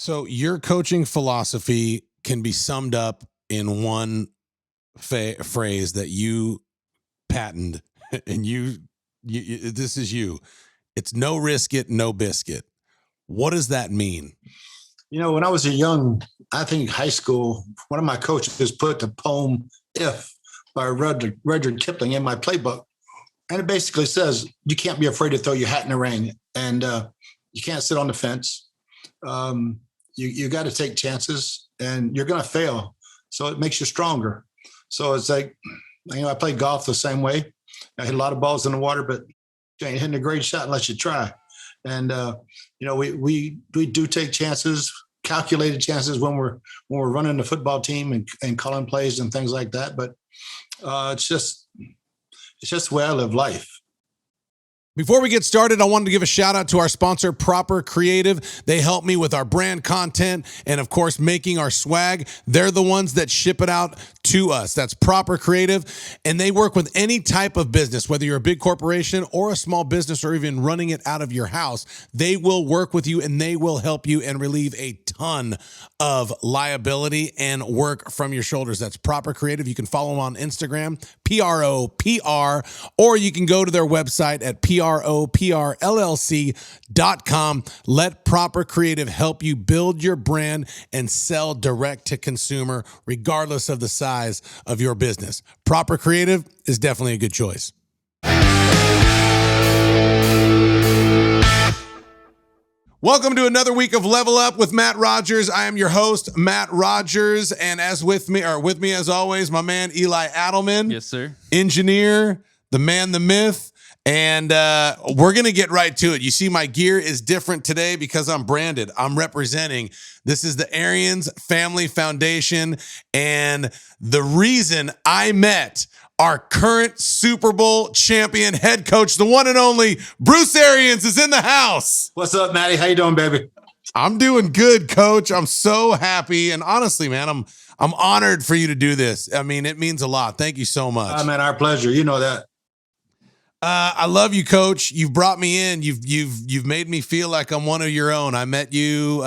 So your coaching philosophy can be summed up in one phrase that you patented, and this is you. It's no risk it, no biscuit. What does that mean? When I was I think high school, one of my coaches put the poem "If" by Rudyard Kipling in my playbook. And it basically says, you can't be afraid to throw your hat in the ring, and you can't sit on the fence. You got to take chances, and you're going to fail. So it makes you stronger. So it's like, I play golf the same way. I hit a lot of balls in the water, but you ain't hitting a great shot unless you try. And, we do take chances, calculated chances when we're running the football team and calling plays and things like that. But it's just the way I live life. Before we get started, I wanted to give a shout out to our sponsor, Proper Creative. They help me with our brand content and, of course, making our swag. They're the ones that ship it out to us. That's Proper Creative. And they work with any type of business, whether you're a big corporation or a small business or even running it out of your house. They will work with you and they will help you and relieve a ton of liability and work from your shoulders. That's Proper Creative. You can follow them on Instagram, PROPR, or you can go to their website at proprllc.com. Let Proper Creative help you build your brand and sell direct to consumer, regardless of the size of your business. Proper Creative is definitely a good choice. Welcome to another week of Level Up with Matt Rogers. I am your host, Matt Rogers, and with me as always, my man Eli Adelman. Yes, sir. Engineer, the man, the myth. And we're going to get right to it. You see, my gear is different today because I'm branded. I'm representing. This is the Arians Family Foundation. And the reason I met our current Super Bowl champion head coach, the one and only Bruce Arians, is in the house. What's up, Matty? How you doing, baby? I'm doing good, Coach. I'm so happy. And honestly, man, I'm honored for you to do this. I mean, it means a lot. Thank you so much. Man, our pleasure. You know that. I love you, Coach. You've brought me in. You've made me feel like I'm one of your own. I met you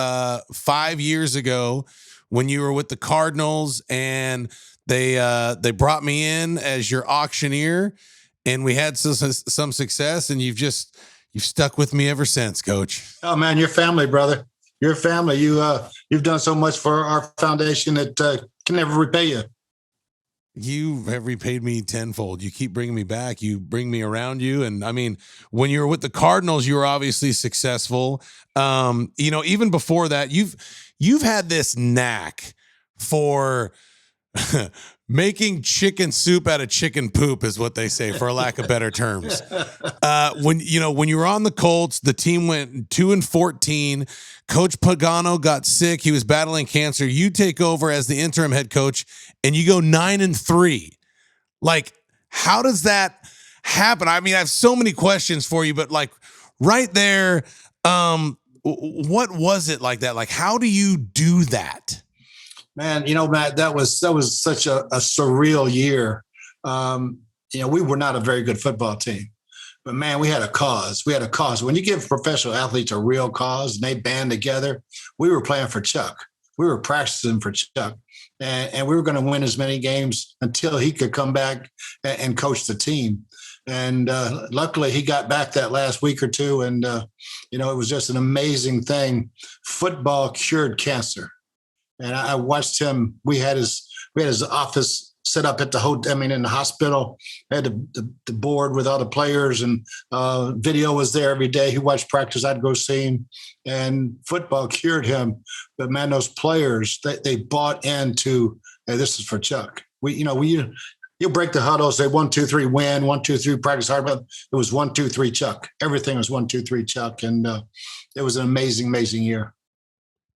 5 years ago when you were with the Cardinals, and they brought me in as your auctioneer, and we had some success. And you've stuck with me ever since, Coach. Oh man, your family, brother. Your family. You've done so much for our foundation that can never repay you. You have repaid me tenfold. You keep bringing me back. You bring me around you. And I mean, when you were with the Cardinals, you were obviously successful. Even before that, you've had this knack for making chicken soup out of chicken poop, is what they say, for lack of better terms. When you were on the Colts, the team went 2-14. Coach Pagano got sick. He was battling cancer. You take over as the interim head coach and you go 9-3. Like, how does that happen? I mean, I have so many questions for you, but like right there, what was it like that? Like, how do you do that? Man, Matt, that was such a surreal year. We were not a very good football team, but man, we had a cause. When you give professional athletes a real cause and they band together, we were playing for Chuck. We were practicing for Chuck, and we were going to win as many games until he could come back and coach the team. And luckily, he got back that last week or two, and it was just an amazing thing. Football cured cancer. And I watched him. We had his office set up at in the hospital. I had the board with all the players, and video was there every day. He watched practice. I'd go see him, and football cured him. But man, those players, they bought into, hey, this is for Chuck. You break the huddle, say 1, 2, 3, win, 1, 2, 3, practice hard. But it was 1, 2, 3, Chuck. Everything was 1, 2, 3, Chuck, and it was an amazing, amazing year.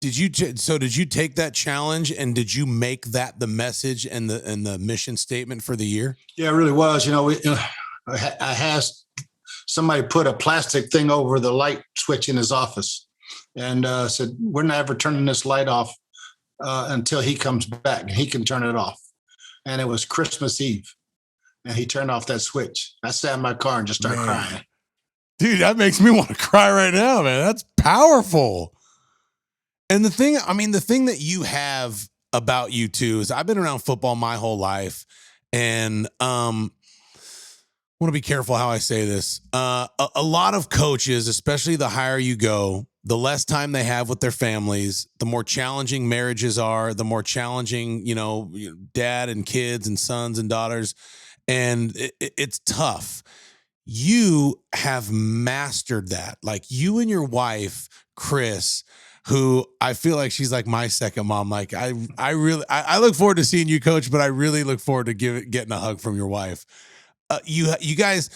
Did you take that challenge, and did you make that the message and the mission statement for the year? Yeah, it really was. I had somebody put a plastic thing over the light switch in his office, and said, "We're not ever turning this light off until he comes back, and he can turn it off." And it was Christmas Eve, and he turned off that switch. I sat in my car and just started crying. Dude, that makes me want to cry right now, man. That's powerful. And the thing that you have about you too is I've been around football my whole life, and want to be careful how I say this. A lot of coaches, especially the higher you go, the less time they have with their families, the more challenging marriages are, the more challenging, dad and kids and sons and daughters. And it's tough. You have mastered that. Like you and your wife, Chris, who I feel like she's like my second mom. Like I look forward to seeing you coach, but I really look forward to getting a hug from your wife. You guys,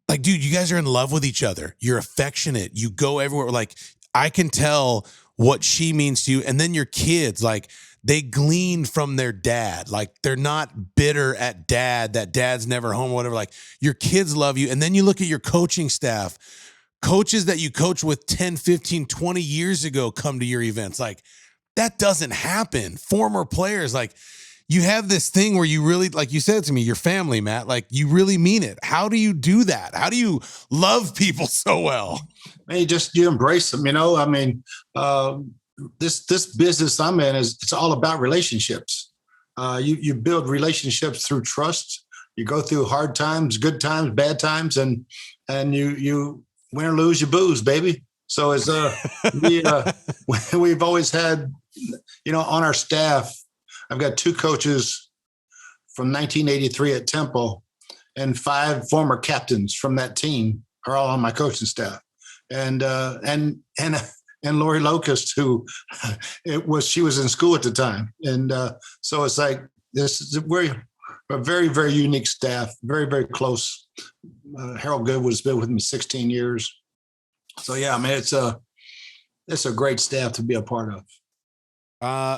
like, dude, you guys are in love with each other. You're affectionate. You go everywhere. Like, I can tell what she means to you. And then your kids, like, they glean from their dad. Like, they're not bitter at dad, that dad's never home or whatever. Like, your kids love you. And then you look at your coaching staff, coaches that you coached with 10, 15, 20 years ago come to your events. Like, that doesn't happen. Former players, like, you have this thing where you really, like you said to me, your family, Matt, like you really mean it. How do you do that? How do you love people so well? Man, you embrace them. I mean, this business I'm in it's all about relationships. You build relationships through trust. You go through hard times, good times, bad times, and you win or lose, you booze, baby. So it's we've always had, on our staff. I've got 2 coaches from 1983 at Temple, and 5 former captains from that team are all on my coaching staff. And Lori Locust, who she was in school at the time. And so it's like we're a very, very unique staff, very, very close. Harold Goodwood's been with me 16 years. So yeah, I mean, it's a great staff to be a part of.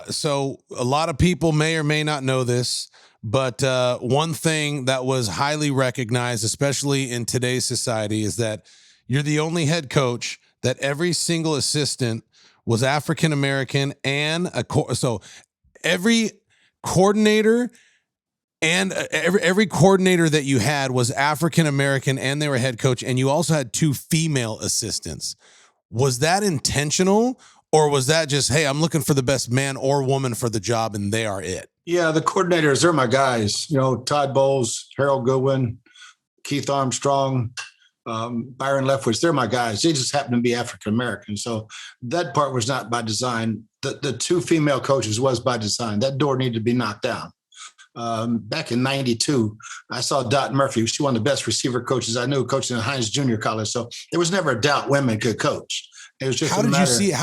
So a lot of people may or may not know this, but one thing that was highly recognized, especially in today's society, is that you're the only head coach that every single assistant was African American, and so every coordinator and every coordinator that you had was African American, and they were head coach, and you also had 2 female assistants. Was that intentional? Or was that just, hey, I'm looking for the best man or woman for the job, and they are it? Yeah, the coordinators, they're my guys. Todd Bowles, Harold Goodwin, Keith Armstrong, Byron Leftwich, they're my guys. They just happen to be African-American. So that part was not by design. The 2 female coaches was by design. That door needed to be knocked down. Back in 92, I saw Dot Murphy. She one of the best receiver coaches I knew, coaching at Hines Junior College. So there was never a doubt women could coach. It was just how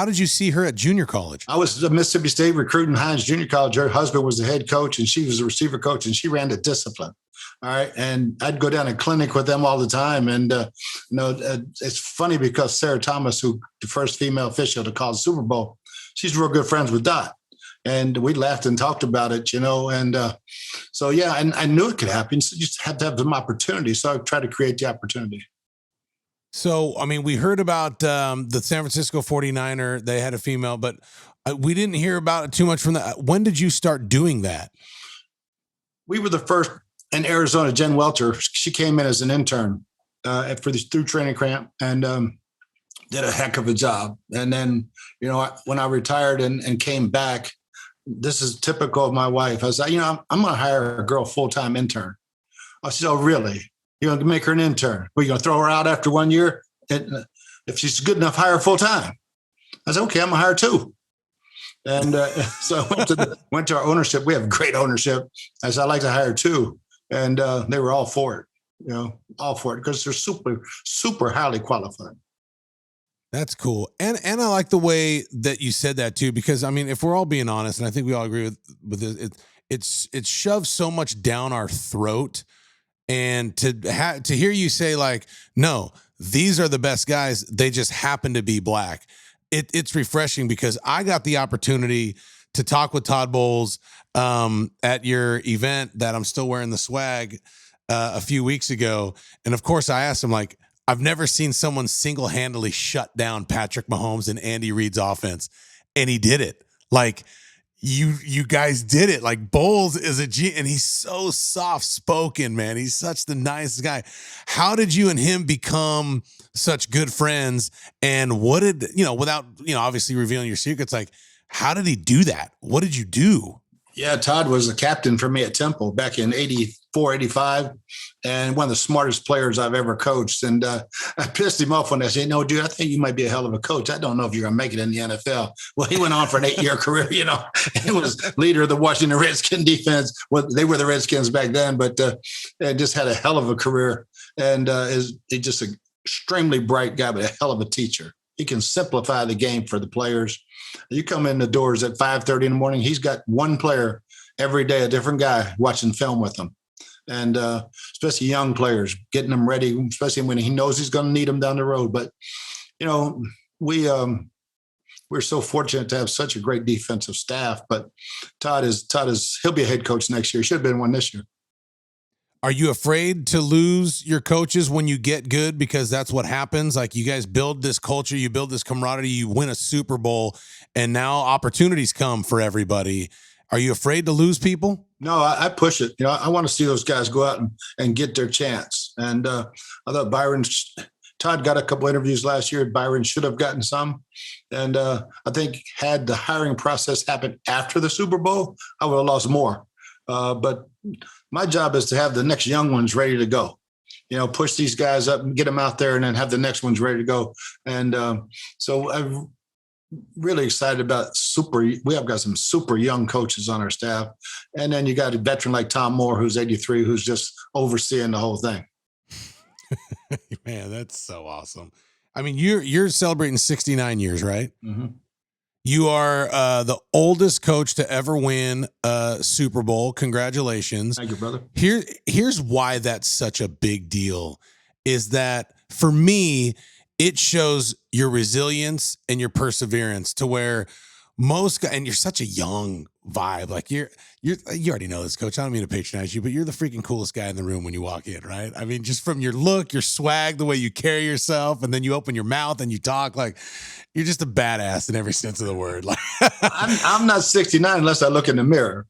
did you see her at junior college? I was at Mississippi State recruiting Hines Junior College. Her husband was the head coach, and she was the receiver coach, and she ran the discipline. All right, and I'd go down to clinic with them all the time. And it's funny because Sarah Thomas, who the first female official to call the Super Bowl, she's real good friends with Dot, and we laughed and talked about it, and so yeah, and I knew it could happen. So you just had to have some opportunity. So I tried to create the opportunity. So, I mean, we heard about the San Francisco 49er. They had a female, but we didn't hear about it too much from that. When did you start doing that? We were the first in Arizona. Jen Welter, she came in as an intern through training camp and did a heck of a job. And then, when I retired and came back, this is typical of my wife. I was like, I'm going to hire a girl full-time intern. I said, oh, really? You're going to make her an intern? We're going to throw her out after 1 year? And if she's good enough, hire her full time. I said, okay, I'm going to hire 2. And so I went to our ownership. We have great ownership. I said, I'd like to hire 2. And they were all for it, all for it because they're super, super highly qualified. That's cool. And I like the way that you said that too, because I mean, if we're all being honest, and I think we all agree with it, it's shoved so much down our throat. And to hear you say like, no, these are the best guys, they just happen to be black. It's refreshing because I got the opportunity to talk with Todd Bowles at your event that I'm still wearing the swag a few weeks ago. And of course I asked him, like, I've never seen someone single-handedly shut down Patrick Mahomes and Andy Reid's offense. And he did it. Like, you guys did it. Like Bowles is a G, and he's so soft spoken, man. He's such the nicest guy. How did you and him become such good friends? And what did without obviously revealing your secrets? Like, how did he do that? What did you do? Yeah, Todd was the captain for me at Temple back in 84, 85, and one of the smartest players I've ever coached. And I pissed him off when I said, no, dude, I think you might be a hell of a coach. I don't know if you're going to make it in the NFL. Well, he went on for an 8-year career, He was leader of the Washington Redskins defense. Well, they were the Redskins back then, but just had a hell of a career. And is just an extremely bright guy, but a hell of a teacher. He can simplify the game for the players. You come in the doors at 5:30 in the morning, he's got one player every day, a different guy watching film with them. And especially young players, getting them ready, especially when he knows he's going to need them down the road. But, we're so fortunate to have such a great defensive staff. But Todd is he'll be a head coach next year. He should have been one this year. Are you afraid to lose your coaches when you get good? Because that's what happens. Like, you guys build this culture, you build this camaraderie, you win a Super Bowl, and now opportunities come for everybody. Are you afraid to lose people? No, I push it. I want to see those guys go out and get their chance. And I thought Todd got a couple interviews last year. Byron should have gotten some. And I think had the hiring process happened after the Super Bowl, I would have lost more. But my job is to have the next young ones ready to go. Push these guys up and get them out there, and then have the next ones ready to go. And so I'm really excited about we have got some super young coaches on our staff. And then you got a veteran like Tom Moore, who's 83, who's just overseeing the whole thing. Man, that's so awesome. I mean, you're celebrating 69 years, right? Mm-hmm. You are the oldest coach to ever win a Super Bowl. Congratulations. Thank you, brother. Here's why that's such a big deal, is that for me, it shows your resilience and your perseverance, to where most guys, and you're such a young vibe. Like you already know this, coach. I don't mean to patronize you, but you're the freaking coolest guy in the room when you walk in, right? I mean, just from your look, your swag, the way you carry yourself, and then you open your mouth and you talk, like you're just a badass in every sense of the word. Like I'm not 69 unless I look in the mirror.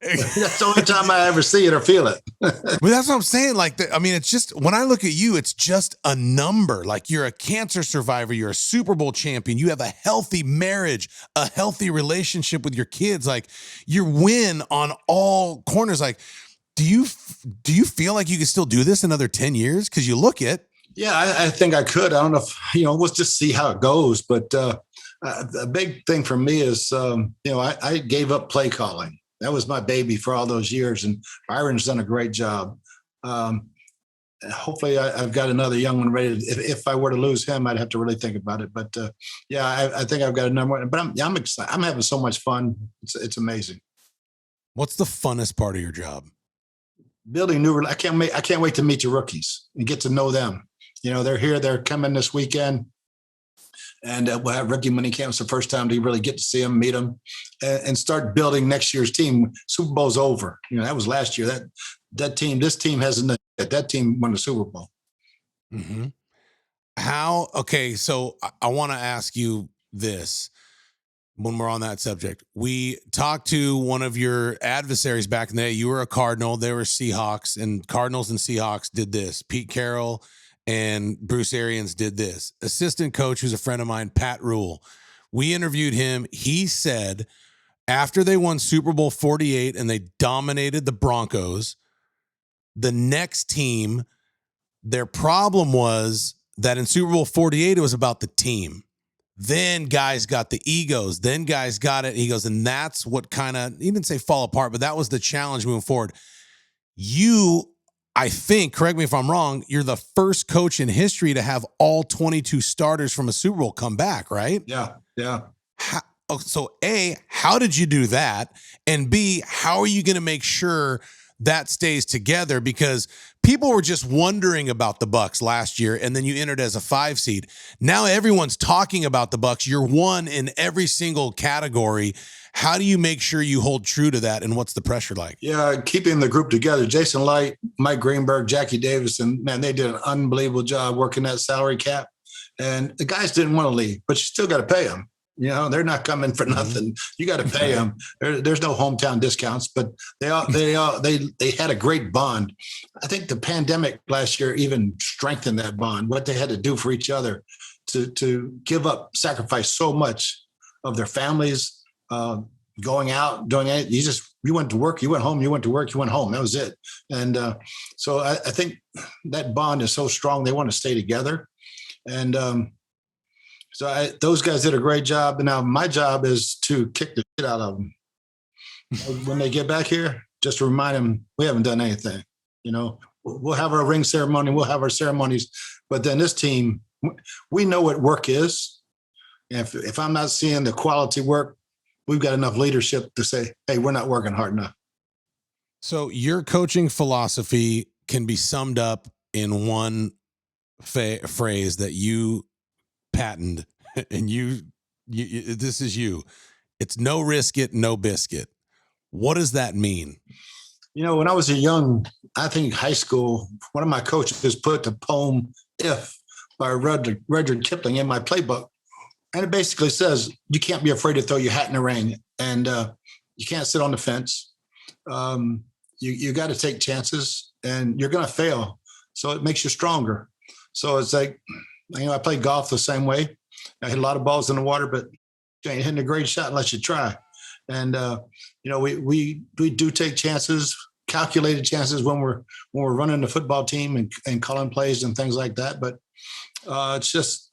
That's the only time I ever see it or feel it. But that's what I'm saying. Like, it's just, when I look at you, it's just a number. Like, you're a cancer survivor. You're a Super Bowl champion. You have a healthy marriage, a healthy relationship with your kids. Like, you win on all corners. Like, do you feel like you can still do this another 10 years? Because you look it. Yeah, I think I could. I don't know if, we'll just see how it goes. But a big thing for me is, I gave up play calling. That was my baby for all those years, and Byron's done a great job. Hopefully, I've got another young one ready. If I were to lose him, I'd have to really think about it. But I think I've got a number one. But I'm excited. I'm having so much fun. It's amazing. What's the funnest part of your job? Building new. I can't wait to meet your rookies and get to know them. They're here. They're coming this weekend. And we'll have rookie mini camps the first time to really get to see them, meet them, and start building next year's team. Super Bowl's over. That was last year. That team, this team hasn't. That team won the Super Bowl. Mm-hmm. Okay, so I want to ask you this when we're on that subject. We talked to one of your adversaries back in the day. You were a Cardinal. They were Seahawks, and Cardinals and Seahawks did this. Pete Carroll and Bruce Arians did this. Assistant coach, who's a friend of mine, Pat Rule. We interviewed him. He said after they won Super Bowl 48 and they dominated the Broncos, the next team, their problem was that in Super Bowl 48, it was about the team. Then guys got the egos. Then guys got it. He goes, and that's what kind of, he didn't say fall apart, but that was the challenge moving forward. I think, correct me if I'm wrong, you're the first coach in history to have all 22 starters from a Super Bowl come back, right? Yeah. So A, how did you do that? And B, how are you going to make sure that stays together? Because people were just wondering about the Bucs last year, and then you entered as a 5 seed. Now everyone's talking about the Bucs. You're one in every single category. How do you make sure you hold true to that, and what's the pressure like? Yeah, keeping the group together. Jason Light, Mike Greenberg, Jackie Davis, and man, they did an unbelievable job working that salary cap. And the guys didn't want to leave, but you still got to pay them. They're not coming for nothing. You got to pay them. There's no hometown discounts, but they had a great bond. I think the pandemic last year even strengthened that bond. What they had to do for each other to give up, sacrifice so much of their families, going out, doing it. You went to work, you went home, you went to work, you went home. That was it. And so I think that bond is so strong. They want to stay together. And those guys did a great job. And now my job is to kick the shit out of them. When they get back here, just to remind them, we haven't done anything. We'll have our ring ceremony, we'll have our ceremonies. But then this team, we know what work is. And if I'm not seeing the quality work, we've got enough leadership to say, hey, we're not working hard enough. So your coaching philosophy can be summed up in one phrase that you patented, and you this is you. It's no risk it, no biscuit. What does that mean? When I was I think high school, one of my coaches put the poem "If" by Rudyard Kipling in my playbook. And it basically says, you can't be afraid to throw your hat in the ring, and you can't sit on the fence. You got to take chances, and you're going to fail. So it makes you stronger. So it's like, I play golf the same way. I hit a lot of balls in the water, but you ain't hitting a great shot unless you try. And, we do take chances, calculated chances when we're running the football team and calling plays and things like that. But it's just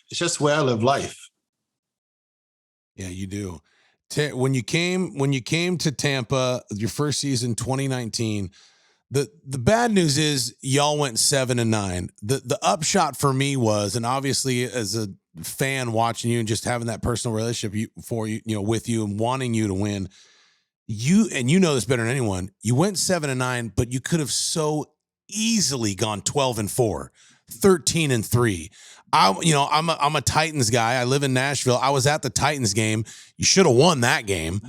the way I live life. Yeah, you do. When you came to Tampa, your first season, 2019, the bad news is y'all went 7-9. The upshot for me was, and obviously as a fan watching you and just having that personal relationship with you and wanting you to win, you know this better than anyone. You went 7-9, but you could have so easily gone 12-4, 13-3. I'm a Titans guy. I live in Nashville. I was at the Titans game. You should have won that game.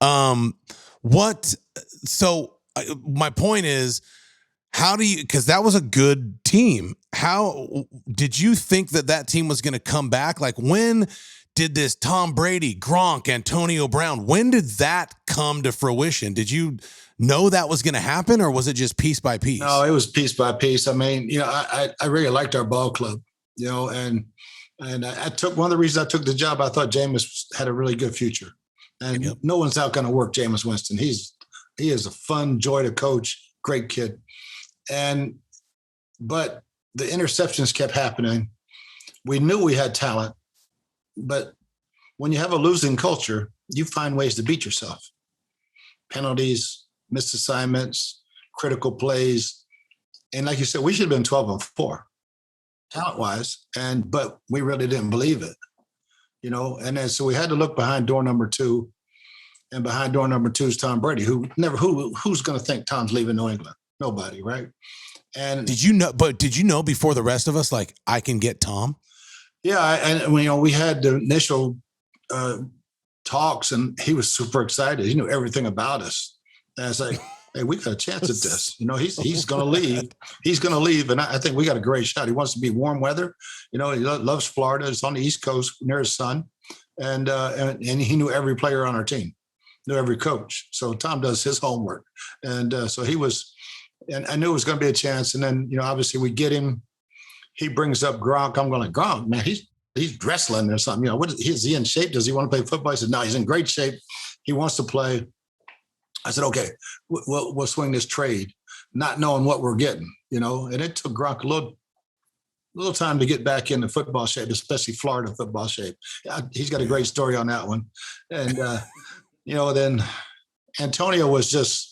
My point is, because that was a good team. How did you think that team was going to come back? Like, when did this Tom Brady, Gronk, Antonio Brown, when did that come to fruition? Did you know that was going to happen, or was it just piece by piece? No, it was piece by piece. I mean, I really liked our ball club, and I took, one of the reasons I took the job, I thought Jameis had a really good future, and no one's out going to work Jameis Winston. He is a fun joy to coach, great kid. But the interceptions kept happening. We knew we had talent, but when you have a losing culture, you find ways to beat yourself. Penalties, missed assignments, critical plays. And like you said, we should have been 12-4 talent-wise, but we really didn't believe it, and then so we had to look behind door number 2. And behind door number 2 is Tom Brady, who's going to think Tom's leaving New England? Nobody, right? And did you know before the rest of us, like, I can get Tom? Yeah, we had the initial talks, and he was super excited. He knew everything about us. And I was like, hey, we got a chance at this. He's going to leave. He's going to leave, and I think we got a great shot. He wants to be warm weather. He loves Florida. It's on the East Coast near his son, and he knew every player on our team, knew every coach. So Tom does his homework, and so he was. And I knew it was going to be a chance. And then obviously we get him. He brings up Gronk. I'm going, Gronk, man, he's wrestling or something. Is he in shape? Does he want to play football? He said, no, he's in great shape. He wants to play. I said, okay, we'll swing this trade, not knowing what we're getting, and it took Gronk a little time to get back into football shape, especially Florida football shape. He's got a great story on that one. And, then Antonio was just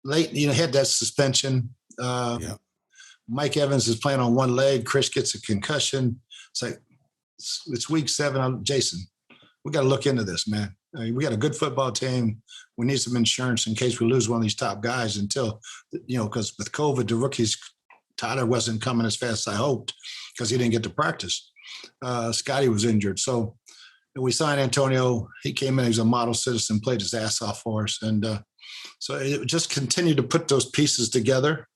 late, had that suspension. Mike Evans is playing on one leg. Chris gets a concussion. It's like, it's week 7. Jason, we got to look into this, man. We got a good football team. We need some insurance in case we lose one of these top guys until, because with COVID, the rookies, Tyler wasn't coming as fast as I hoped because he didn't get to practice. Scotty was injured. So we signed Antonio. He came in, he was a model citizen, played his ass off for us. And so it just continued to put those pieces together.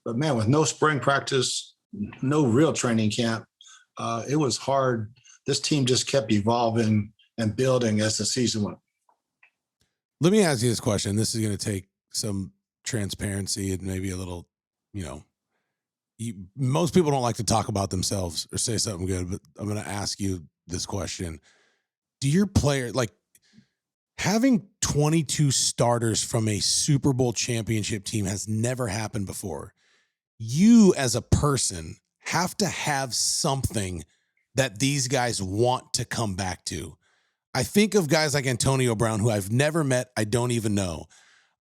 But, man, with no spring practice, no real training camp, it was hard. this team just kept evolving and building as the season went. Let me ask you this question. This is going to take some transparency and maybe a little, you know, most people don't like to talk about themselves or say something good, but I'm going to ask you this question. Do your player, like, having 22 starters from a Super Bowl championship team has never happened before. You as a person have to have something that these guys want to come back to. I think of guys like Antonio Brown, who I've never met. I don't even know.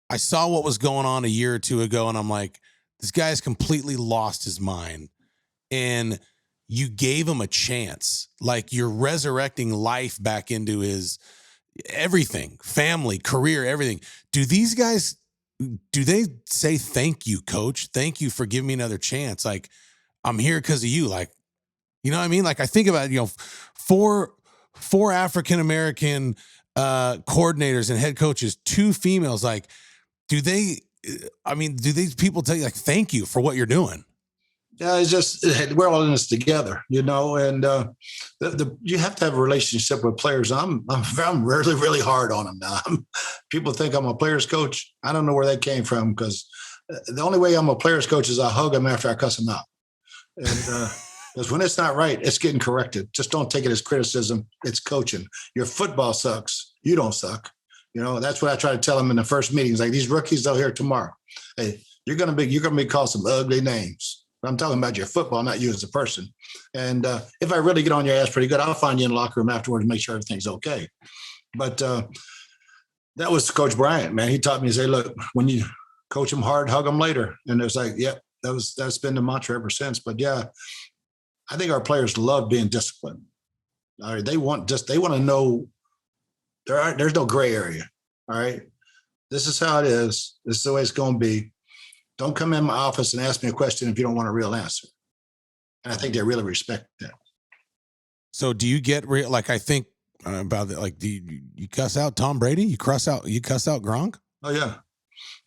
I saw what was going on a year or two ago, and I'm like, this guy's completely lost his mind. And you gave him a chance. Like, you're resurrecting life back into his everything, family, career, everything. Do these guys, do they say, thank you, coach? Thank you for giving me another chance. Like, I'm here because of you. Like, you know what I mean? Like, I think about, you know, four African-American coordinators and head coaches, 2 females. Like, do these people tell you, like, thank you for what you're doing? Yeah, it's just we're all in this together, you know, and you have to have a relationship with players. I'm really, really hard on them now. People think I'm a players coach. I don't know where that came from, because the only way I'm a players coach is I hug them after I cuss them out. And because when it's not right, it's getting corrected. Just don't take it as criticism. It's coaching. Your football sucks. You don't suck. You know, that's what I try to tell them in the first meetings. Like, these rookies, they'll hear tomorrow. Hey, you're gonna be called some ugly names. I'm talking about your football, not you as a person. And if I really get on your ass pretty good, I'll find you in the locker room afterwards and make sure everything's okay. But that was Coach Bryant, man. He taught me to say, look, when you coach them hard, hug them later. And it was like, yeah, that's been the mantra ever since. But yeah, I think our players love being disciplined. All right, they want to know there's no gray area. All right, this is how it is. This is the way it's going to be. Don't come in my office and ask me a question if you don't want a real answer. And I think they really respect that. So do you get like, I think about that, like, do you cuss out Tom Brady? You cuss out Gronk? Oh yeah.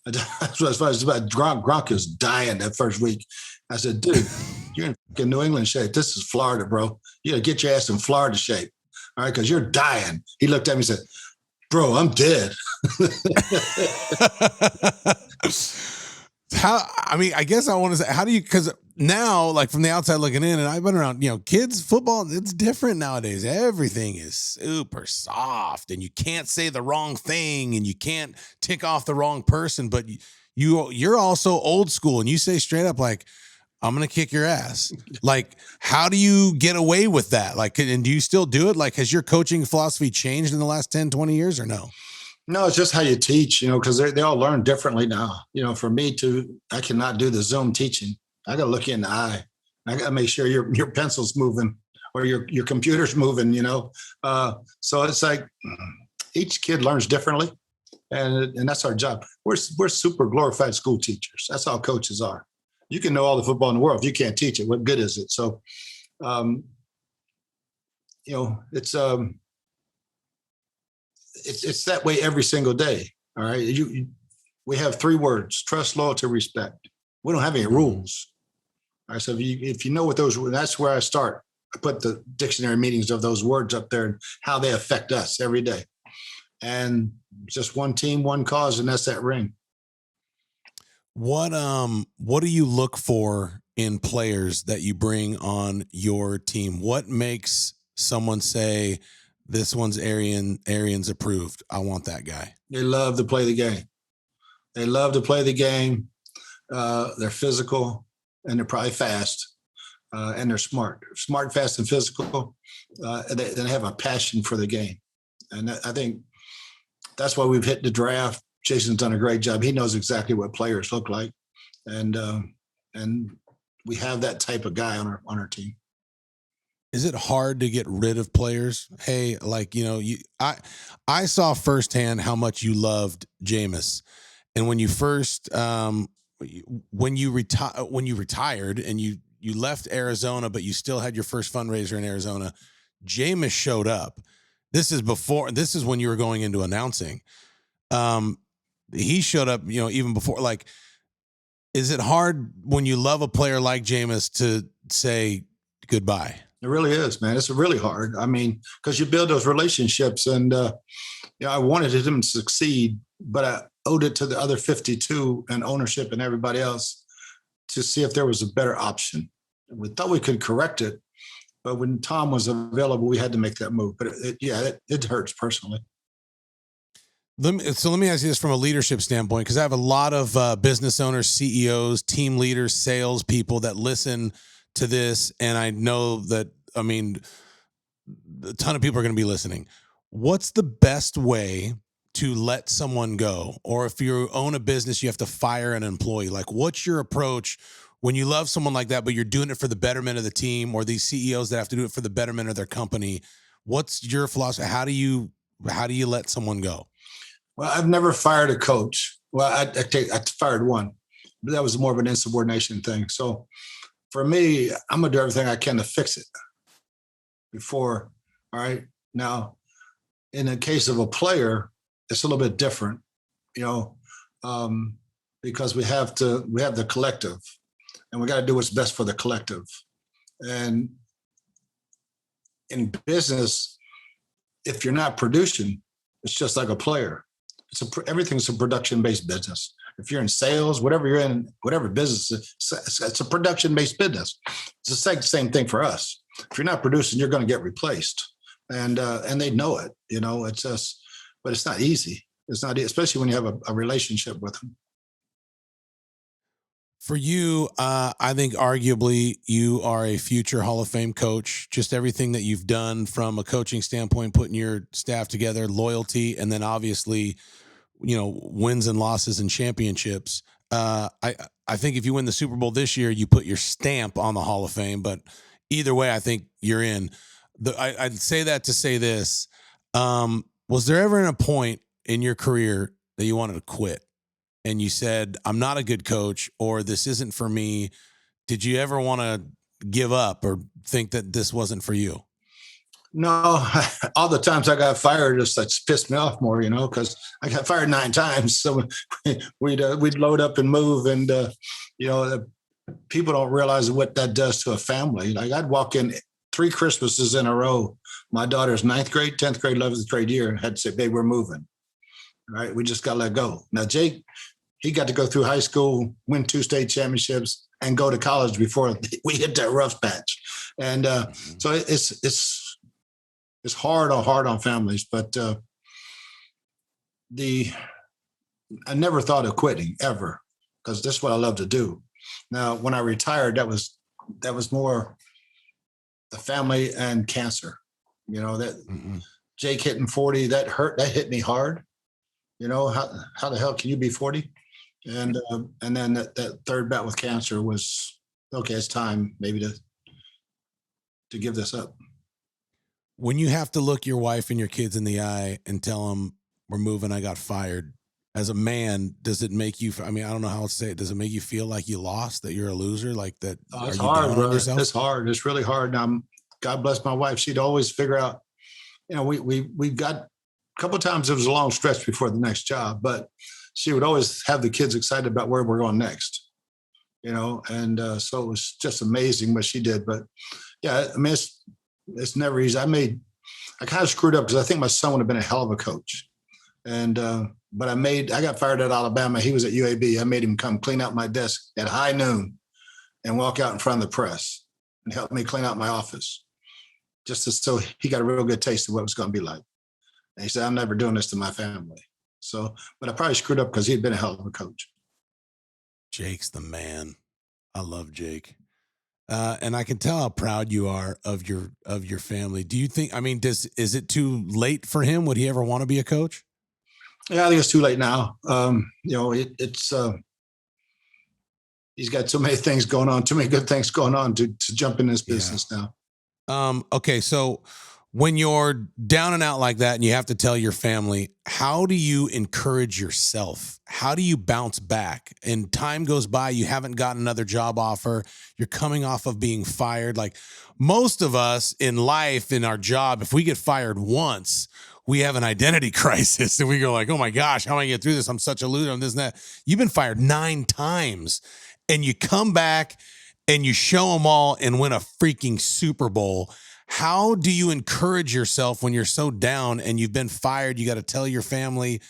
That's what I was about. Gronk is dying that first week. I said, dude, you're in New England shape. This is Florida, bro. You gotta get your ass in Florida shape. All right, because you're dying. He looked at me and said, bro, I'm dead. I guess I want to say, how do you, because now, like, from the outside looking in, and I've been around, you know, kids football, it's different nowadays. Everything is super soft, and you can't say the wrong thing, and you can't tick off the wrong person, but you're also old school, and you say straight up, like, I'm going to kick your ass. Like, how do you get away with that? Like, and do you still do it? Like, has your coaching philosophy changed in the last 10, 20 years or no? No, it's just how you teach, you know, because they all learn differently now. You know, for me I cannot do the Zoom teaching. I got to look you in the eye. I got to make sure your pencil's moving or your computer's moving, you know. So it's like each kid learns differently, and that's our job. We're super glorified school teachers. That's how coaches are. You can know all the football in the world. If you can't teach it, what good is it? So, you know, it's that way every single day. All right. We have 3 words: trust, loyalty, respect. We don't have any rules. All right. So if you know what those, that's where I start. I put the dictionary meanings of those words up there and how they affect us every day. And just one team, one cause, and that's that ring. What do you look for in players that you bring on your team? What makes someone say, this one's Arians approved, I want that guy? They love to play the game. They love to play the game. They're physical, and they're probably fast, and they're smart, fast, and physical. They have a passion for the game. And I think that's why we've hit the draft. Jason's done a great job. He knows exactly what players look like. And we have that type of guy on our team. Is it hard to get rid of players? Hey, like, you know, I saw firsthand how much you loved Jameis. And when you first, when you retired and you left Arizona, but you still had your first fundraiser in Arizona, Jameis showed up. This is when you were going into announcing. He showed up, you know, even before. Like, is it hard when you love a player like Jameis to say goodbye? It really is, man. It's really hard. I mean, because you build those relationships, and I wanted them to succeed, but I owed it to the other 52 and ownership and everybody else to see if there was a better option. We thought we could correct it, but when Tom was available, we had to make that move. But it hurts personally. So let me ask you this from a leadership standpoint, because I have a lot of business owners, CEOs, team leaders, sales people that listen to this, and I know that, I mean, a ton of people are going to be listening. What's the best way to let someone go? Or if you own a business, you have to fire an employee. Like, what's your approach when you love someone like that, but you're doing it for the betterment of the team, or these CEOs that have to do it for the betterment of their company? What's your philosophy? How do you let someone go? Well, I've never fired a coach. Well, I fired one, but that was more of an insubordination thing. So for me, I'm gonna do everything I can to fix it before. All right. Now, in the case of a player, it's a little bit different, you know, because we have the collective, and we got to do what's best for the collective. And in business, if you're not producing, it's just like a player. Everything's a production-based business. If you're in sales, whatever you're in, whatever business, it's a production-based business. It's the same thing for us. If you're not producing, you're going to get replaced, and they know it. You know, it's just, but it's not easy. It's not, especially when you have a relationship with them. For you, I think arguably you are a future Hall of Fame coach. Just everything that you've done from a coaching standpoint, putting your staff together, loyalty, and then obviously, wins and losses and championships. I think if you win the Super Bowl this year, you put your stamp on the Hall of Fame. But either way, I think you're in. I'd say that to say this. Was there ever a point in your career that you wanted to quit and you said, I'm not a good coach, or this isn't for me? Did you ever want to give up or think that this wasn't for you? No, all the times I got fired just pissed me off more, because I got fired 9 times. So we'd load up and move, and people don't realize what that does to a family. Like, I'd walk in 3 Christmases in a row. My daughter's 9th grade, 10th grade, 11th grade year had to say, "Babe, we're moving." All right, we just got to let go. Now, Jake, he got to go through high school, win 2 state championships, and go to college before we hit that rough patch. And so it's hard on families, but I never thought of quitting ever, because this is what I love to do. Now, when I retired, that was more the family and cancer. Jake hitting 40, that hurt. That hit me hard. How the hell can you be 40? And then that third bout with cancer was, okay, it's time maybe to give this up. When you have to look your wife and your kids in the eye and tell them we're moving, I got fired, as a man, does it make you, I mean, I don't know how to say it. Does it make you feel like you lost, that you're a loser? Like that? Oh, it's hard, brother. It's hard. It's really hard. Now, God bless my wife. She'd always figure out, we've got a couple of times, it was a long stretch before the next job, but she would always have the kids excited about where we're going next, and so it was just amazing what she did. But yeah, I mean, it's never easy. I kind of screwed up because I think my son would have been a hell of a coach. And, but I got fired at Alabama. He was at UAB. I made him come clean out my desk at high noon and walk out in front of the press and help me clean out my office, so he got a real good taste of what it was going to be like. And he said, I'm never doing this to my family. So, but I probably screwed up because he'd been a hell of a coach. Jake's the man. I love Jake. And I can tell how proud you are of your family. Do you think, I mean, is it too late for him? Would he ever want to be a coach? Yeah, I think it's too late now. He's got so many things going on, too many good things going on to jump in this business now. Okay. So when you're down and out like that and you have to tell your family, how do you encourage yourself? How do you bounce back? And time goes by, you haven't gotten another job offer. You're coming off of being fired. Like most of us in life, in our job, if we get fired once, we have an identity crisis and we go like, oh my gosh, how am I gonna get through this? I'm such a loser. I'm this and that. You've been fired 9 times and you come back and you show them all and win a freaking Super Bowl. How do you encourage yourself when you're so down and you've been fired? You got to tell your family,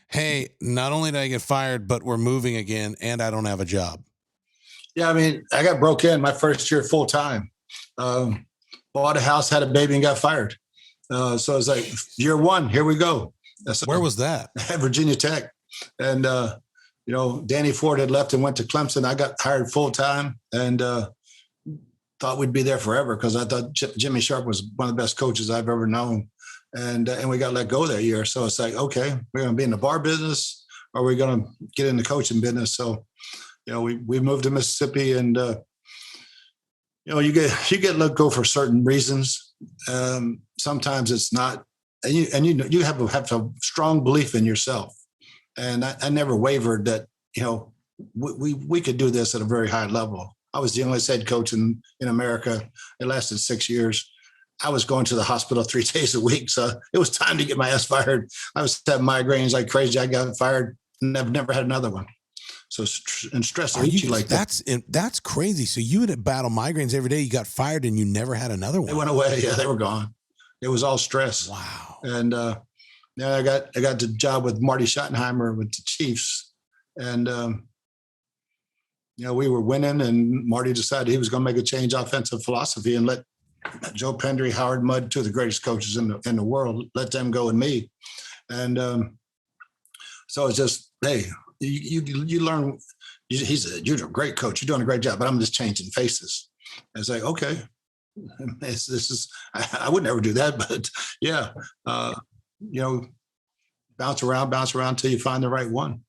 hey, not only did I get fired, but we're moving again and I don't have a job. Yeah, I mean, I got broke in my first year full time. Bought a house, had a baby, and got fired. So it's like year one, here we go. Where was that? At Virginia Tech. And, Danny Ford had left and went to Clemson. I got hired full time and thought we'd be there forever because I thought Jimmy Sharp was one of the best coaches I've ever known. And we got let go that year. So it's like, okay, we're going to be in the bar business or we're going to get in the coaching business. So, we moved to Mississippi and, you get let go for certain reasons. Sometimes it's not, and you have a strong belief in yourself. And I never wavered that, we could do this at a very high level. I was the only head coach in America. It lasted 6 years. I was going to the hospital 3 days a week. So it was time to get my ass fired. I was having migraines like crazy. I got fired and I've never had another one. So and stress will eat you like that. That's crazy. So you had battle migraines every day. You got fired and you never had another one. They went away. Yeah, they were gone. It was all stress. Wow. And I got the job with Marty Schottenheimer with the Chiefs, and we were winning. And Marty decided he was going to make a change offensive philosophy and let Joe Pendry, Howard Mudd, two of the greatest coaches in the world, let them go and me. And so it's just, hey. You learn. He said, "You're a great coach. You're doing a great job." But I'm just changing faces. It's like, okay, this is. I would never do that, but yeah, bounce around till you find the right one.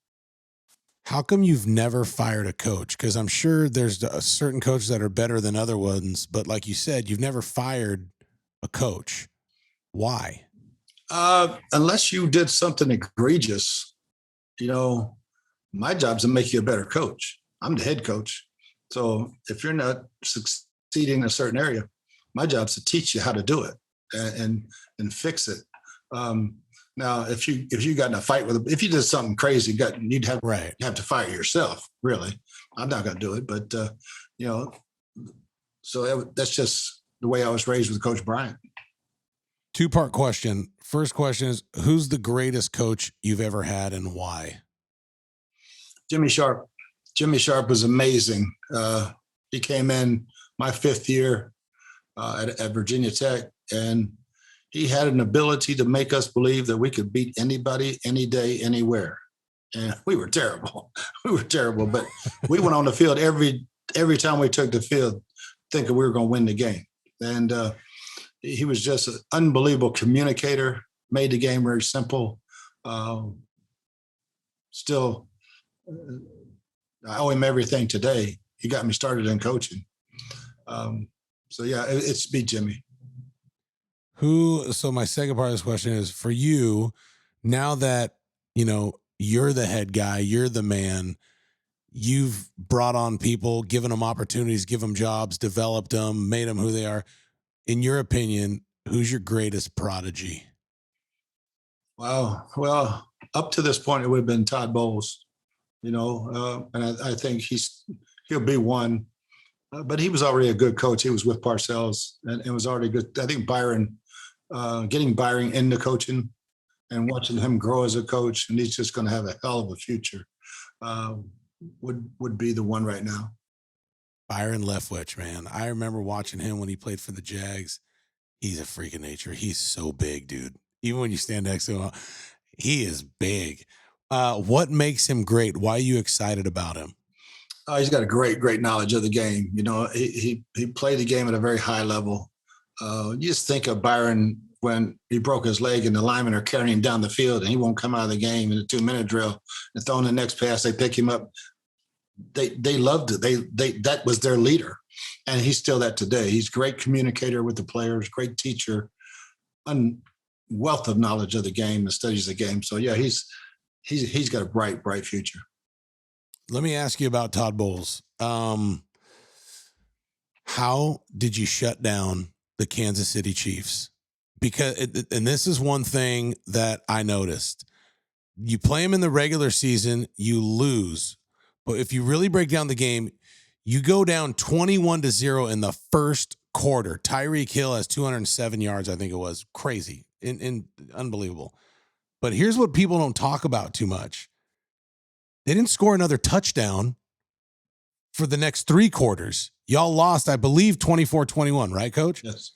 How come you've never fired a coach? Because I'm sure there's certain coaches that are better than other ones, but like you said, you've never fired a coach. Why? Unless you did something egregious, my job is to make you a better coach. I'm the head coach. So if you're not succeeding in a certain area, my job is to teach you how to do it and fix it. Now, if you got in a fight if you did something crazy, you'd have to fire yourself. Really, I'm not going to do it. But so that's just the way I was raised with Coach Bryant. 2-part question. First question is, who's the greatest coach you've ever had and why? Jimmy Sharp. Jimmy Sharp was amazing. He came in my 5th year at Virginia Tech, and he had an ability to make us believe that we could beat anybody, any day, anywhere. And we were terrible. But we went on the field every time we took the field thinking we were going to win the game. And he was just an unbelievable communicator, made the game very simple. Still, I owe him everything today. He got me started in coaching. So yeah, it's beat Jimmy. So my second part of this question is for you, now that, you're the head guy, you're the man, you've brought on people, given them opportunities, give them jobs, developed them, made them who they are. In your opinion, who's your greatest prodigy? Wow. Well, up to this point, it would have been Todd Bowles, and I think he'll be one, but he was already a good coach. He was with Parcells and it was already good. I think getting Byron into coaching and watching him grow as a coach, and he's just going to have a hell of a future, would be the one right now. Byron Leftwich, man. I remember watching him when he played for the Jags. He's a freak of nature. He's so big, dude. Even when you stand next to him, he is big. What makes him great? Why are you excited about him? He's got a great knowledge of the game. He played the game at a very high level. You just think of Byron when he broke his leg and the linemen are carrying him down the field and he won't come out of the game in a 2-minute drill and throwing the next pass. They pick him up. They loved it. That was their leader, and he's still that today. He's a great communicator with the players, great teacher, wealth of knowledge of the game and studies the game. So yeah, he's got a bright future. Let me ask you about Todd Bowles. How did you shut down the Kansas City Chiefs? And this is one thing that I noticed. You play them in the regular season, you lose. But if you really break down the game, You go down 21-0 in the first quarter. Tyreek Hill has 207 yards, I think it was. Crazy. Unbelievable. But here's what people don't talk about too much. They didn't score another touchdown for the next 3 quarters. Y'all lost, I believe, 24-21, right, Coach? Yes.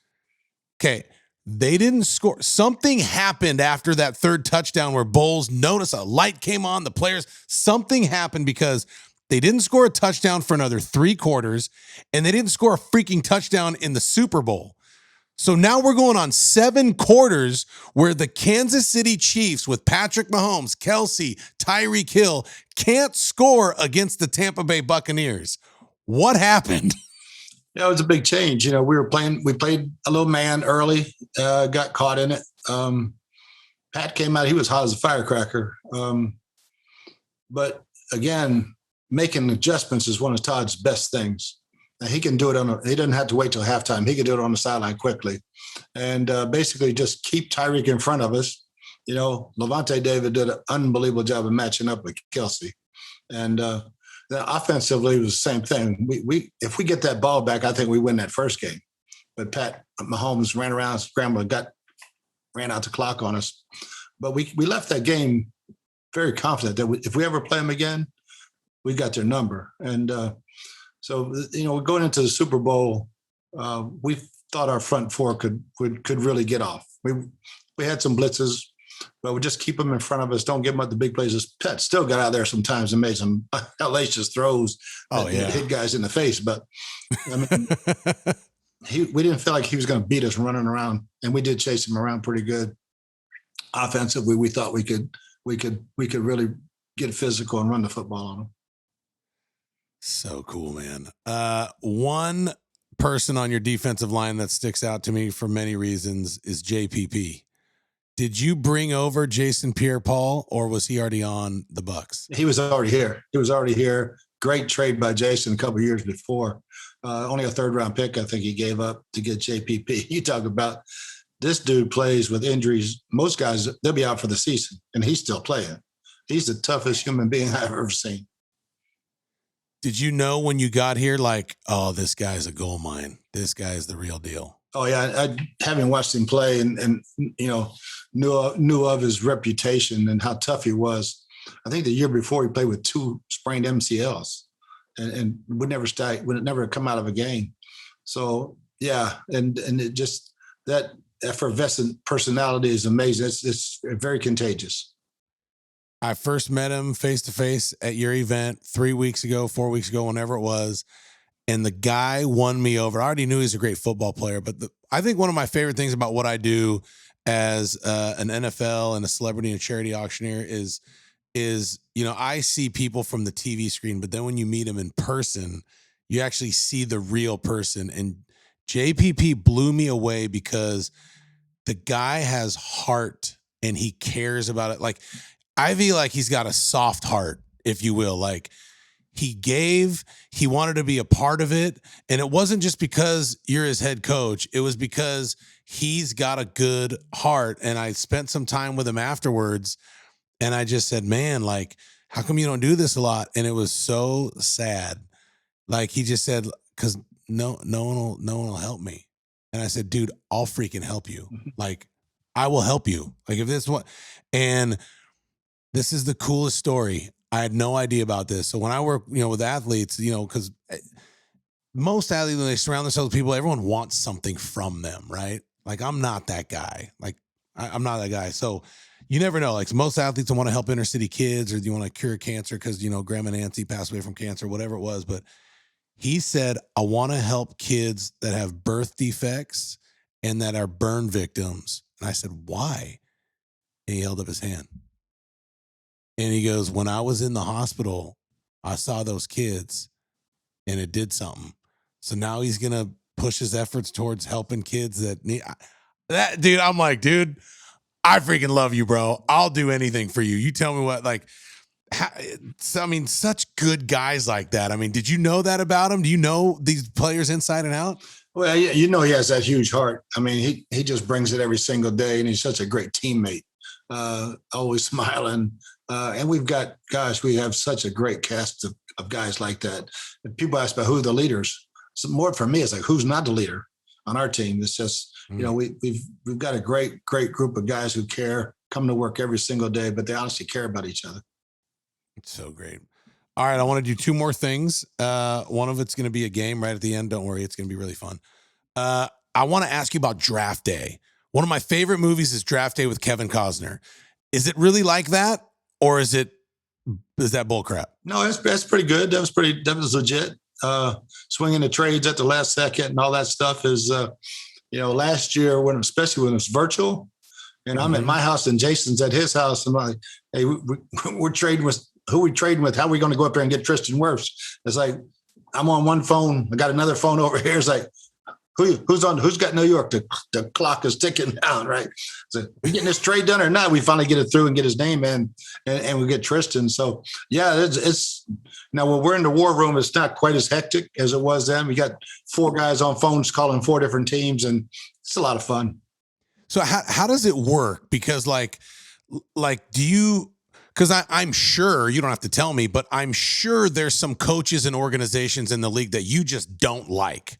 Okay. They didn't score. Something happened after that third touchdown where Bowles noticed a light came on, the players. Something happened because they didn't score a touchdown for another 3 quarters, and they didn't score a freaking touchdown in the Super Bowl. So now we're going on 7 quarters where the Kansas City Chiefs with Patrick Mahomes, Kelsey, Tyreek Hill can't score against the Tampa Bay Buccaneers. What happened? Yeah, it was a big change. We played a little man early, got caught in it. Pat came out, he was hot as a firecracker. But again, making adjustments is one of Todd's best things. Now, he can do it he doesn't have to wait till halftime. He can do it on the sideline quickly. And basically just keep Tyreek in front of us. Levante David did an unbelievable job of matching up with Kelsey. And then offensively, it was the same thing. We if we get that ball back, I think we win that first game. But Pat Mahomes ran around, scrambled, ran out the clock on us. But we left that game very confident that if we ever play them again, we got their number. And so going into the Super Bowl, we thought our front four could really get off. We had some blitzes, but we just keep them in front of us. Don't give them up the big plays. Pat still got out there sometimes and made some hellacious throws that hit guys in the face. But I mean, we didn't feel like he was going to beat us running around, and we did chase him around pretty good. Offensively, we thought we could really get physical and run the football on him. So cool, man. One person on your defensive line that sticks out to me for many reasons is JPP. Did you bring over Jason Pierre-Paul, or was he already on the Bucs? He was already here. Great trade by Jason a couple of years before. Only a 3rd-round pick, I think he gave up to get JPP. You talk about this dude plays with injuries. Most guys, they'll be out for the season, and he's still playing. He's the toughest human being I've ever seen. Did you know when you got here, like, oh, this guy's a gold mine. This guy is the real deal? Oh, yeah. I having watched him play and knew of his reputation and how tough he was. I think the year before he played with 2 sprained MCLs and would never come out of a game. So, yeah. And it just, that effervescent personality is amazing. It's very contagious. I first met him face-to-face at your event 3 weeks ago, 4 weeks ago, whenever it was. And the guy won me over. I already knew he's a great football player, but I think one of my favorite things about what I do as an NFL and a celebrity and charity auctioneer is I see people from the TV screen, but then when you meet him in person, you actually see the real person. And JPP blew me away because the guy has heart and he cares about it. Like, I feel like he's got a soft heart, if you will. Like, he wanted to be a part of it. And it wasn't just because you're his head coach. It was because he's got a good heart. And I spent some time with him afterwards. And I just said, man, like, how come you don't do this a lot? And it was so sad. Like, he just said, because no one will help me. And I said, dude, I'll freaking help you. Like, I will help you. Like, if this what, and this is the coolest story. I had no idea about this. So when I work, with athletes, because most athletes, when they surround themselves with people, everyone wants something from them, right? Like, I'm not that guy. Like, I'm not that guy. So you never know. Like, most athletes want to help inner city kids, or you want to cure cancer because, Grandma Nancy passed away from cancer, whatever it was. But he said, I want to help kids that have birth defects and that are burn victims. And I said, why? And he held up his hand. And he goes, when I was in the hospital, I saw those kids and it did something. So now he's going to push his efforts towards helping kids that need that. Dude, I'm like, dude, I freaking love you, bro. I'll do anything for you. You tell me what, like, such good guys like that. I mean, did you know that about him? Do you know these players inside and out? Well, he has that huge heart. I mean, he just brings it every single day, and he's such a great teammate, always smiling. And we've got, we have such a great cast of of guys like that. And people ask about who are the leaders. So more for me, it's like, who's not the leader on our team? It's just, we've got a great group of guys who care, come to work every single day, but they honestly care about each other. It's so great. All right, I want to do two more things. One of it's going to be a game right at the end. Don't worry, it's going to be really fun. I want to ask you about Draft Day. One of my favorite movies is Draft Day with Kevin Costner. Is it really like that, or is that bullcrap? No, that's pretty good. That was legit. Swinging the trades at the last second and all that stuff is, last year especially when it's virtual, and I'm at my house and Jason's at his house, and I'm like, hey, we're trading with who we trading with. How are we going to go up there and get Tristan Wirfs? It's like, I'm on one phone. I got another phone over here. It's like, who's got New York? The clock is ticking down, right? So we getting this trade done or not? We finally get it through and get his name in, and we get Tristan. So yeah, it's now when we're in the war room, it's not quite as hectic as it was then. We got 4 guys on phones calling 4 different teams, and it's a lot of fun. So how does it work? Because like do you? Because I'm sure you don't have to tell me, but I'm sure there's some coaches and organizations in the league that you just don't like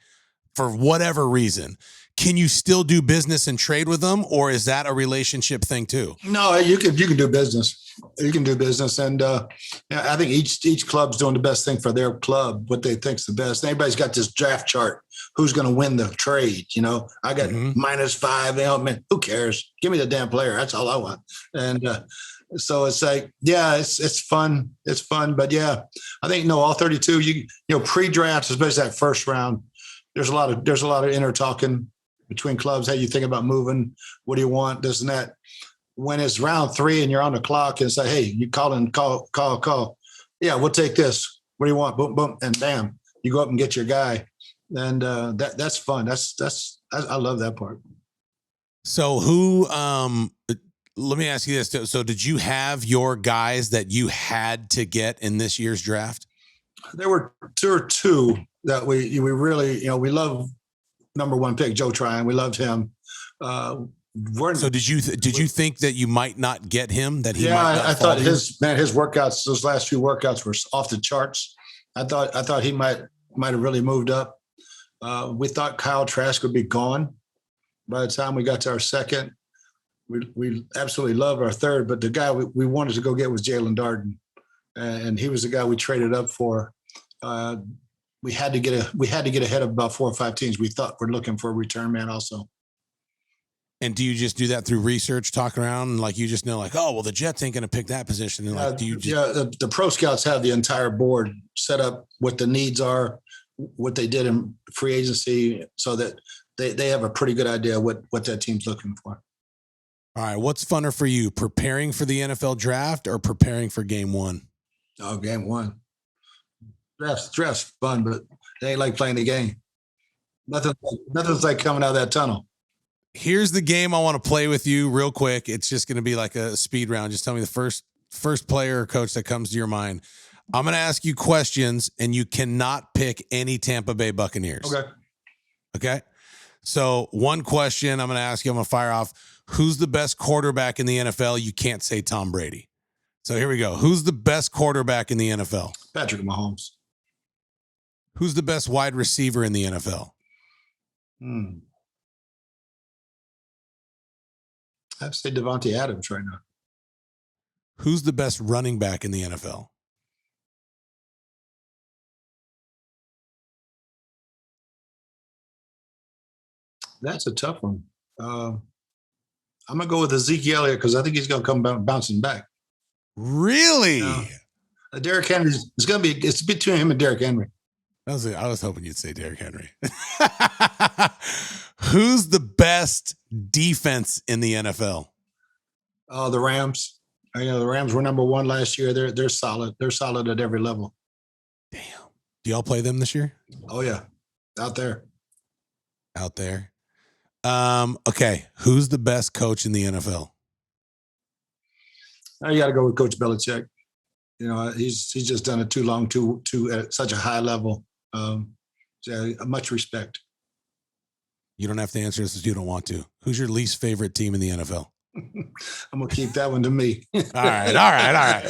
for whatever reason. Can you still do business and trade with them, or is that a relationship thing too? No, you can do business. You can do business, and I think each club's doing the best thing for their club, what they think's the best. Everybody's got this draft chart. Who's going to win the trade? I got -5. Man, who cares? Give me the damn player. That's all I want. And so it's like, yeah, it's fun. It's fun, but yeah, I think all 32. Pre-draft, especially that first round. There's a lot of inner talking between clubs. Hey, you think about moving? What do you want? This and that. When it's round 3 and you're on the clock and say, hey, you call. Yeah, we'll take this. What do you want? Boom, boom, and bam, you go up and get your guy. And that's fun. I love that part. So let me ask you this. So did you have your guys that you had to get in this year's draft? There were two that we really, we love number 1 pick, Joe Tryon. We loved him. So did you think that you might not get him? That he might not I thought his workouts, those last few workouts were off the charts. I thought he might have really moved up. We thought Kyle Trask would be gone by the time we got to our second. We absolutely loved our third, but the guy we wanted to go get was Jalen Darden, and he was the guy we traded up for. We had to get ahead of about 4 or 5 teams. We thought we're looking for a return man also. And do you just do that through research, talk around, and like you just know, like, oh, well, the Jets ain't going to pick that position? And like, the pro scouts have the entire board set up, what the needs are, what they did in free agency, so that they have a pretty good idea what that team's looking for. All right, what's funner for you, preparing for the NFL draft or preparing for game 1? Oh, game 1. Draft's fun, but it ain't like playing the game. Nothing's like coming out of that tunnel. Here's the game I want to play with you real quick. It's just going to be like a speed round. Just tell me the first player or coach that comes to your mind. I'm going to ask you questions, and you cannot pick any Tampa Bay Buccaneers. Okay. So one question I'm going to ask you, I'm going to fire off. Who's the best quarterback in the NFL? You can't say Tom Brady. So here we go. Who's the best quarterback in the NFL? Patrick Mahomes. Who's the best wide receiver in the NFL? I'd say Devontae Adams right now. Who's the best running back in the NFL? That's a tough one. I'm going to go with Ezekiel Elliott because I think he's going to come bouncing back. Really? Derrick Henry it's between him and Derrick Henry. I was hoping you'd say Derrick Henry. Who's the best defense in the NFL? The Rams. The Rams were number 1 last year. They're solid. They're solid at every level. Damn. Do y'all play them this year? Oh yeah, out there. Okay. Who's the best coach in the NFL? You got to go with Coach Belichick. He's just done it too long, too at such a high level. Much respect. You don't have to answer this if you don't want to. Who's your least favorite team in the NFL? I'm gonna keep that one to me. All right.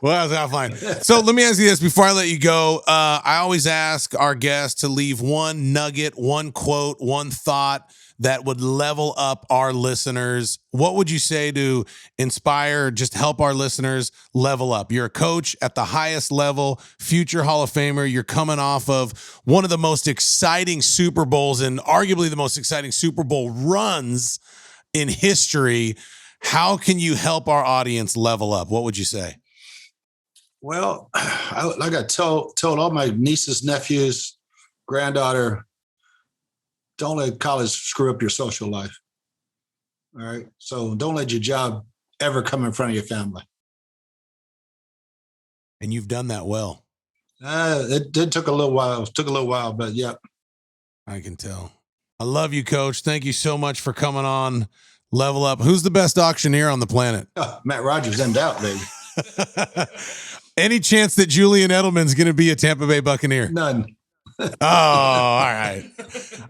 Well, that's fine. So let me ask you this before I let you go. I always ask our guests to leave one nugget, one quote, one thought that would level up our listeners. What would you say to inspire, just help our listeners level up? You're a coach at the highest level, future Hall of Famer. You're coming off of one of the most exciting Super Bowls and arguably the most exciting Super Bowl runs in history. How can you help our audience level up? What would you say? Well, like I told all my nieces, nephews, granddaughter, don't let college screw up your social life. All right. So don't let your job ever come in front of your family. And you've done that well. It took a little while. But yeah. I can tell. I love you, Coach. Thank you so much for coming on Level Up. Who's the best auctioneer on the planet? Oh, Matt Rogers, no doubt, baby. Any chance that Julian Edelman's going to be a Tampa Bay Buccaneer? None. Oh, all right.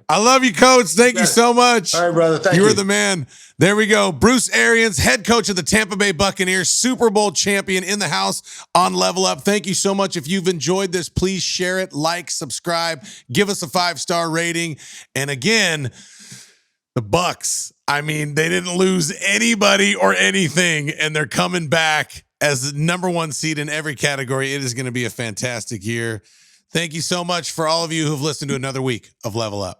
I love you, Coach. Thank you so much. All right, brother. Thank you. You were the man. There we go. Bruce Arians, head coach of the Tampa Bay Buccaneers, Super Bowl champion in the house on Level Up. Thank you so much. If you've enjoyed this, please share it, like, subscribe, give us a 5-star rating. And again, the Bucs, I mean, they didn't lose anybody or anything, and they're coming back as the number 1 seed in every category. It is going to be a fantastic year. Thank you so much for all of you who've listened to another week of Level Up.